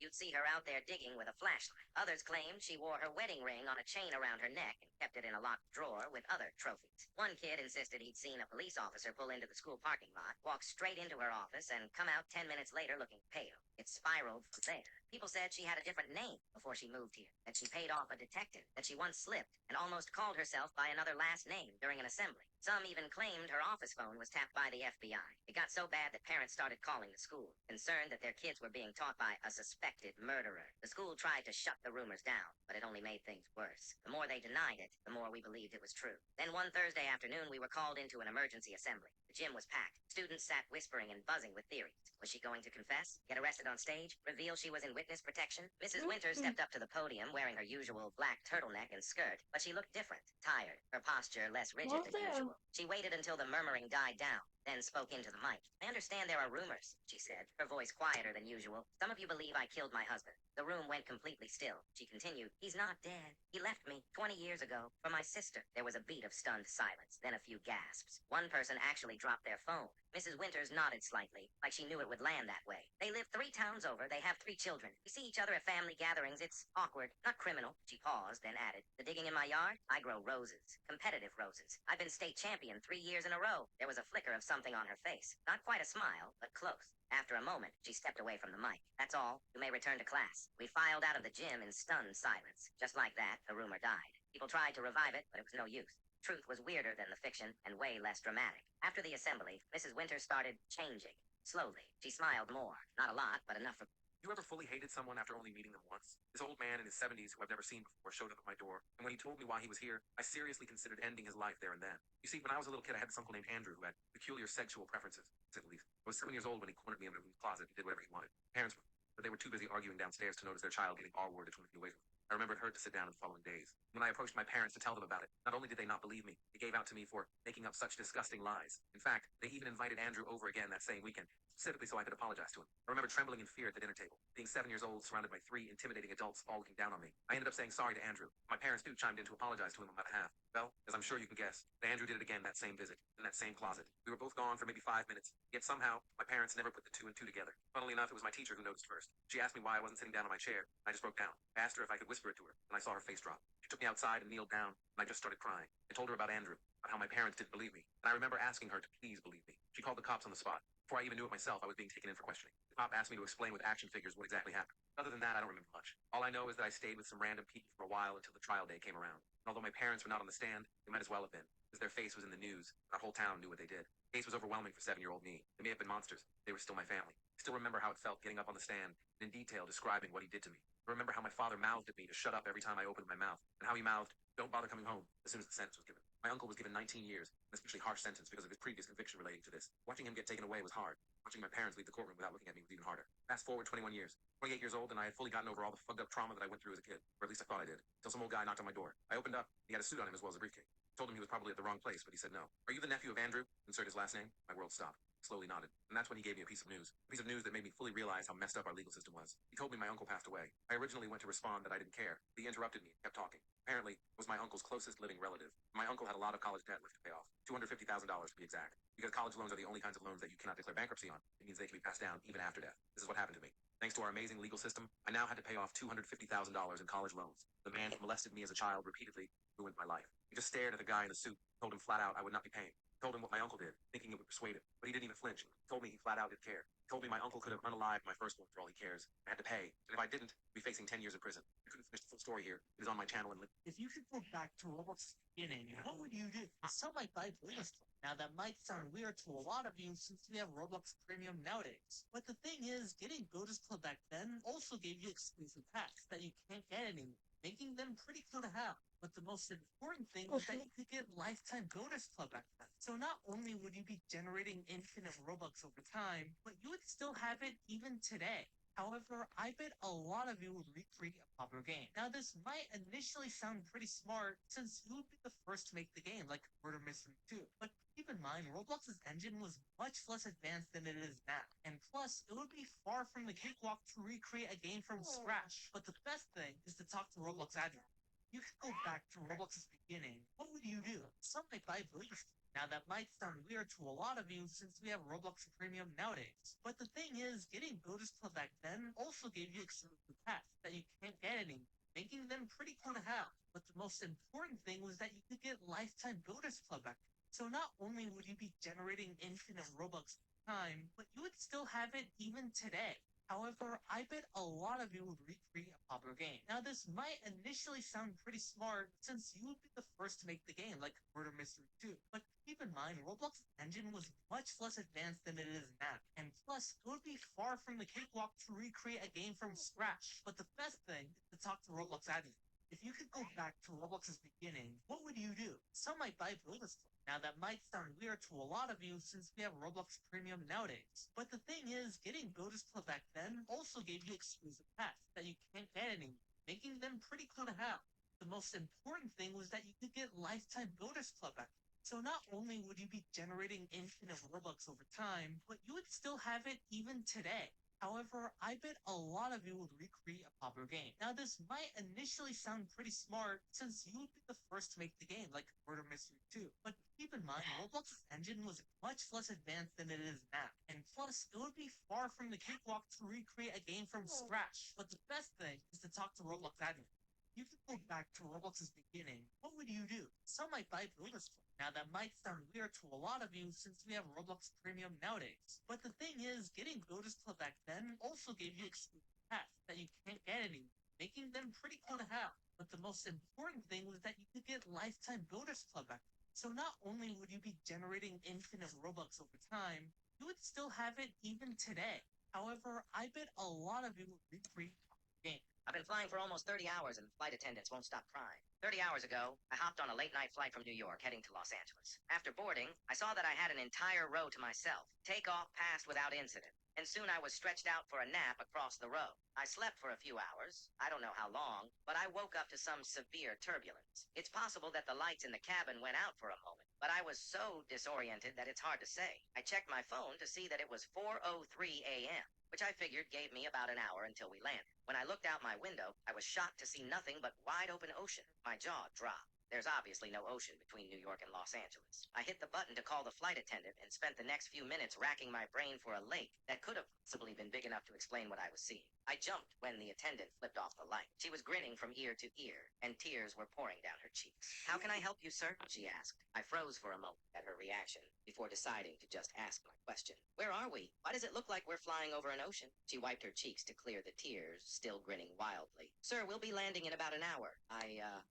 You'd see her out there digging with a flashlight. Others claimed she wore her wedding ring on a chain around her neck and kept it in a locked drawer with other trophies. One kid insisted he'd seen a police officer pull into the school parking lot, walk straight into her office, and come out 10 minutes later looking pale. It spiraled from there. People said she had a different name before she moved here, that she paid off a detective, that she once slipped and almost called herself by another last name during an assembly. Some even claimed her office phone was tapped by the FBI. It got so bad that parents started calling the school, concerned that their kids were being taught by a suspected murderer. The school tried to shut the rumors down, but it only made things worse. The more they denied it, the more we believed it was true. Then one Thursday afternoon, we were called into an emergency assembly. The gym was packed. Students sat whispering and buzzing with theories. Was she going to confess? Get arrested on stage? Reveal she was in witness protection? Mrs. Winters stepped up to the podium wearing her usual black turtleneck and skirt, but she looked different, tired, her posture less rigid than usual. She waited until the murmuring died down, then spoke into the mic. I understand there are rumors, she said, her voice quieter than usual. Some of you believe I killed my husband. The room went completely still. She continued, he's not dead. He left me 20 years ago for my sister. There was a beat of stunned silence, then a few gasps. One person actually dropped their phone. Mrs. Winters nodded slightly, like she knew it would land that way. They live 3 towns over. They have 3 children. We see each other at family gatherings. It's awkward, not criminal. She paused, then added, the digging in my yard? I grow roses. Competitive roses. I've been state champion 3 years in a row. There was a flicker of something on her face. Not quite a smile, but close. After a moment, she stepped away from the mic. That's all. You may return to class. We filed out of the gym in stunned silence. Just like that, the rumor died. People tried to revive it, but it was no use. Truth was weirder than the fiction and way less dramatic. After the assembly, Mrs. Winters started changing. Slowly. She smiled more. Not a lot, but enough for... You ever fully hated someone after only meeting them once? This old man in his 70s who I've never seen before showed up at my door, and when he told me why he was here, I seriously considered ending his life there and then. You see, when I was a little kid, I had this uncle named Andrew who had peculiar sexual preferences, to say the least. I was 7 years old when he cornered me in the closet and did whatever he wanted. Parents were, but they were too busy arguing downstairs to notice their child getting R-worded 20 feet away from me. I remember it hurt to sit down in the following days. When I approached my parents to tell them about it, not only did they not believe me, they gave out to me for making up such disgusting lies. In fact, they even invited Andrew over again that same weekend, specifically so I could apologize to him. I remember trembling in fear at the dinner table, being 7 years old, surrounded by 3 intimidating adults all looking down on me. I ended up saying sorry to Andrew. My parents too chimed in to apologize to him on my behalf. Well, as I'm sure you can guess, Andrew did it again that same visit, in that same closet. We were both gone for maybe 5 minutes, yet somehow, my parents never put the 2 and 2 together. Funnily enough, it was my teacher who noticed first. She asked me why I wasn't sitting down in my chair, and I just broke down. I asked her if I could whisper it to her, and I saw her face drop. She took me outside and kneeled down, and I just started crying. I told her about Andrew, about how my parents didn't believe me, and I remember asking her to please believe me. She called the cops on the spot. Before I even knew it myself, I was being taken in for questioning. The cop asked me to explain with action figures what exactly happened. Other than that, I don't remember much. All I know is that I stayed with some random people for a while until the trial day came around. And although my parents were not on the stand, they might as well have been, because their face was in the news. Our whole town knew what they did. The case was overwhelming for 7-year-old me. They may have been monsters. They were still my family. I still remember how it felt getting up on the stand and in detail describing what he did to me. I remember how my father mouthed at me to shut up every time I opened my mouth, and how he mouthed, don't bother coming home, as soon as the sentence was given. My uncle was given 19 years, an especially harsh sentence because of his previous conviction relating to this. Watching him get taken away was hard. Watching my parents leave the courtroom without looking at me was even harder. Fast forward 21 years. 28 years old, and I had fully gotten over all the fucked up trauma that I went through as a kid. Or at least I thought I did. Until some old guy knocked on my door. I opened up. He had a suit on him as well as a briefcase. I told him he was probably at the wrong place, but he said no. Are you the nephew of Andrew? Insert his last name. My world stopped. Slowly nodded. And that's when he gave me a piece of news. A piece of news that made me fully realize how messed up our legal system was. He told me my uncle passed away. I originally went to respond that I didn't care. But he interrupted me and kept talking. Apparently, it was my uncle's closest living relative. My uncle had a lot of college debt left to pay off. $250,000 to be exact. Because college loans are the only kinds of loans that you cannot declare bankruptcy on. It means they can be passed down even after death. This is what happened to me. Thanks to our amazing legal system, I now had to pay off $250,000 in college loans. The man who molested me as a child repeatedly ruined my life. He just stared at the guy in the suit, told him flat out I would not be paying. Told him what my uncle did, thinking it would persuade him. But he didn't even flinch. He told me he flat out didn't care. He told me my uncle could have unalived my firstborn for all he cares. I had to pay. And if I didn't, I'd be facing 10 years in prison. I couldn't finish the full story here. It is on my channel and If you could go back to Roblox's beginning, what would you do? Some might buy Blaze. Now that might sound weird to a lot of you since we have Roblox Premium nowadays. But the thing is, getting Bonus Club back then also gave you exclusive packs that you can't get anymore, making them pretty cool to have. But the most important thing is that you could get Lifetime Bonus Club back then. So not only would you be generating infinite Robux over time, but you would still have it even today. However, I bet a lot of you would recreate a popular game. Now, this might initially sound pretty smart since you would be the first to make the game, like Murder Mystery 2. But keep in mind, Roblox's engine was much less advanced than it is now. And plus, it would be far from the cakewalk to recreate a game from scratch. But the best thing is to talk to Roblox admin. You could go back to Roblox's beginning. What would you do? Some might buy Boost. Now that might sound weird to a lot of you since we have Roblox Premium nowadays. But the thing is, getting Bonus Club back then also gave you exclusive pets that you can't get anymore, making them pretty cool to have. But the most important thing was that you could get lifetime Bonus Club back then. So not only would you be generating infinite Robux time, but you would still have it even today. However, I bet a lot of you would recreate a popular game. Now, this might initially sound pretty smart since you would be the first to make the game, like Murder Mystery 2. But keep in mind, Roblox's engine was much less advanced than it is now. And plus, it would be far from the cakewalk to recreate a game from scratch. But the best thing is to talk to Roblox admin. If you could go back to Roblox's beginning, what would you do? Some might buy Bonus Club. Now that might sound weird to a lot of you since we have Roblox Premium nowadays. But the thing is, getting Bonus Club back then also gave you exclusive pets that you can't get anymore, making them pretty cool to have. The most important thing was that you could get lifetime Bonus Club back then. So not only would you be generating infinite Robux over time, but you would still have it even today. However, I bet a lot of you would recreate a popular game. Now, this might initially sound pretty smart since you would be the first to make the game, like Murder Mystery 2. But keep in mind, Roblox's engine was much less advanced than it is now. And plus, it would be far from the cakewalk to recreate a game from scratch. But the best thing is to talk to Roblox admin. You could go back to Roblox's beginning. What would you do? Some might buy Bonus Club. Now that might sound weird to a lot of you since we have Roblox Premium nowadays. But the thing is, getting Bonus Club back then also gave you exclusive pets that you can't get anymore, making them pretty cool to have. But the most important thing was that you could get lifetime Bonus Club back then. So not only would you be generating infinite Robux over time, you would still have it even today. However, I bet a lot of you would recreate the game. I've been flying for almost 30 hours and flight attendants won't stop crying. 30 hours ago, I hopped on a late-night flight from New York heading to Los Angeles. After boarding, I saw that I had an entire row to myself. Takeoff passed without incident, and soon I was stretched out for a nap across the row. I slept for a few hours, I don't know how long, but I woke up to some severe turbulence. It's possible that the lights in the cabin went out for a moment, but I was so disoriented that it's hard to say. I checked my phone to see that it was 4:03 a.m., which I figured gave me about an hour until we landed. When I looked out my window, I was shocked to see nothing but wide open ocean. My jaw dropped. There's obviously no ocean between New York and Los Angeles. I hit the button to call the flight attendant and spent the next few minutes racking my brain for a lake that could have possibly been big enough to explain what I was seeing. I jumped when the attendant flipped off the light. She was grinning from ear to ear, and tears were pouring down her cheeks. "How can I help you, sir?" she asked. I froze for a moment at her reaction before deciding to just ask my question. "Where are we? Why does it look like we're flying over an ocean?" She wiped her cheeks to clear the tears, still grinning wildly. "Sir, we'll be landing in about an hour."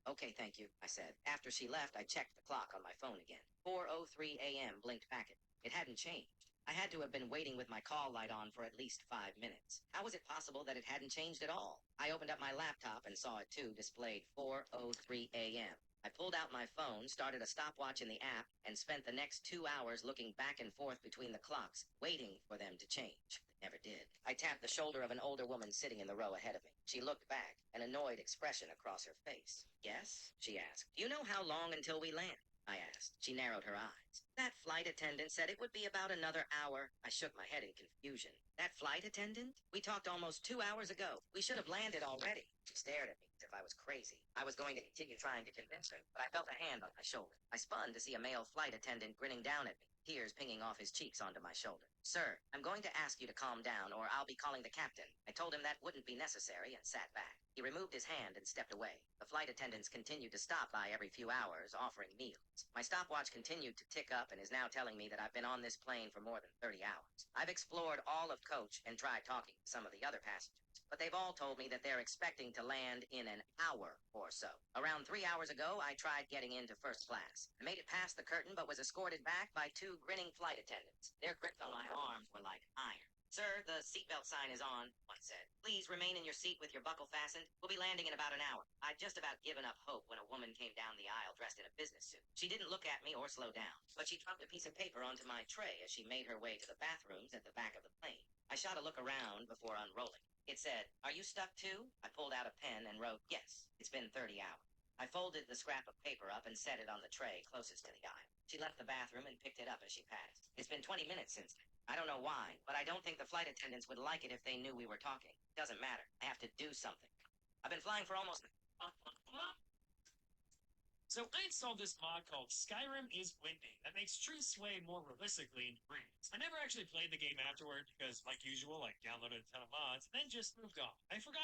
Okay, thank you, I said. After she left, I checked the clock on my phone again. 4:03 a.m. blinked back at me. It hadn't changed. I had to have been waiting with my call light on for at least 5 minutes. How was it possible that it hadn't changed at all? I opened up my laptop and saw it too, displayed 4:03 a.m. I pulled out my phone, started a stopwatch in the app, and spent the next 2 hours looking back and forth between the clocks, waiting for them to change. They never did. I tapped the shoulder of an older woman sitting in the row ahead of me. She looked back, an annoyed expression across her face. "Yes?" she asked. "Do you know how long until we land?" I asked. She narrowed her eyes. "That flight attendant said it would be about another hour." I shook my head in confusion. "That flight attendant? We talked almost 2 hours ago. We should have landed already." She stared at me as if I was crazy. I was going to continue trying to convince her, but I felt a hand on my shoulder. I spun to see a male flight attendant grinning down at me, tears pinging off his cheeks onto my shoulder. "Sir, I'm going to ask you to calm down or I'll be calling the captain." I told him that wouldn't be necessary and sat back. He removed his hand and stepped away. The flight attendants continued to stop by every few hours, offering meals. My stopwatch continued to tick up and is now telling me that I've been on this plane for more than 30 hours. I've explored all of Coach and tried talking to some of the other passengers, but they've all told me that they're expecting to land in an hour or so. Around 3 hours ago, I tried getting into first class. I made it past the curtain but was escorted back by 2 grinning flight attendants. Their grips on my arms were like iron. "Sir, the seatbelt sign is on," one said. "Please remain in your seat with your buckle fastened. We'll be landing in about an hour." I'd just about given up hope when a woman came down the aisle dressed in a business suit. She didn't look at me or slow down, but she dropped a piece of paper onto my tray as she made her way to the bathrooms at the back of the plane. I shot a look around before unrolling. It said, "Are you stuck too?" I pulled out a pen and wrote, "Yes, it's been 30 hours." I folded the scrap of paper up and set it on the tray closest to the aisle. She left the bathroom and picked it up as she passed. It's been 20 minutes since then. I don't know why, but I don't think the flight attendants would like it if they knew we were talking. Doesn't matter. I have to do something. I've been flying for almost... So I installed this mod called Skyrim is Windy that makes trees sway more realistically in the breeze. I never actually played the game afterward because, like usual, I downloaded a ton of mods and then just moved on. I forgot